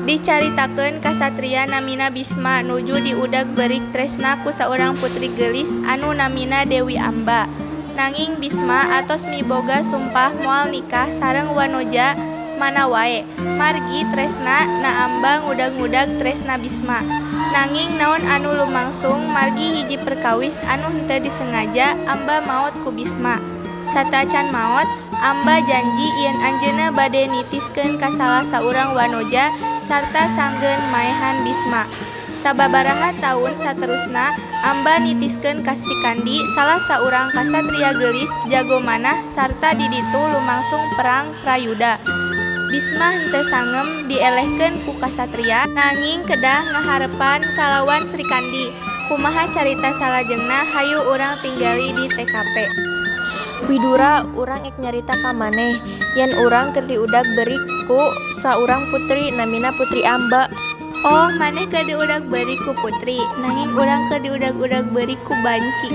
Dicaritakeun kasatria namina Bisma nuju diudag beurik tresna ku saurang putri geulis anu namina Dewi Amba. Nanging Bisma atos miboga sumpah moal nikah sareng wanoja mana wae. Margi tresna na Amba ngudag-ngudag tresna Bisma. Nanging naon anu lumangsung margi hiji perkawis anu henteu disengaja Amba maot ku Bisma. Satacan maot, Amba janji yen anjeunna bade nitiskeun ka salah saurang wanoja sarta sanggeun maehan Bisma. Sababaraha taun saterusna Amba nitiskeun ka Srikandi salah saurang kasatria geulis jago manah sarta di ditu lumangsung perang prayuda. Bisma henteu sangem dielehkeun ku kasatria nanging kedah ngaharepan kalawan Srikandi. Kumaha carita salajengna hayu urang tinggali di TKP. Widura, urang ek nyarita ka maneh yen urang keur diudag beurik ku saurang putri namina Putri Amba. Oh, maneh keur diudag beurik ku putri, nanging urang keur diudag-udag beurik ku banci.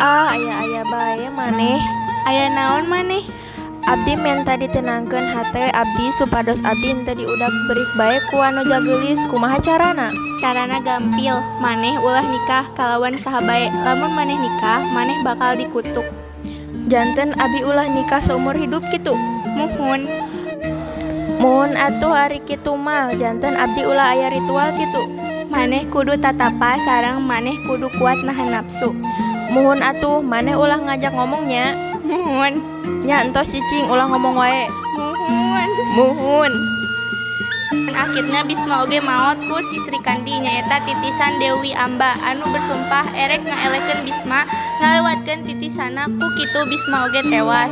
Aya bae maneh. Aya naon maneh? Abdi menta ditenangkeun hate abdi supados abdi henteu diudag beurik bae ku wanoja geulis. Kumaha carana? Carana gampil, maneh ulah nikah kalawan saha bae. Lamun maneh nikah, maneh bakal dikutuk. Janten abdi ulah nikah seumur hidup kitu. Muhun. Muhun atuh ari kitu mah janten abdi ulah aya ritual kitu. Maneh kudu tatapa sareng maneh kudu kuat nahan nafsu. Muhun atuh maneh ulah ngajak ngomongnya. Muhun. Nya entos cicing ulah ngomong wae. Muhun. Muhun. Akhirna Bisma oge maot ku si Srikandi nyaeta titisan Dewi Amba anu bersumpah erek ngaelekeun Bisma ngalewatkeun titisana ku kitu Bisma oge tewas.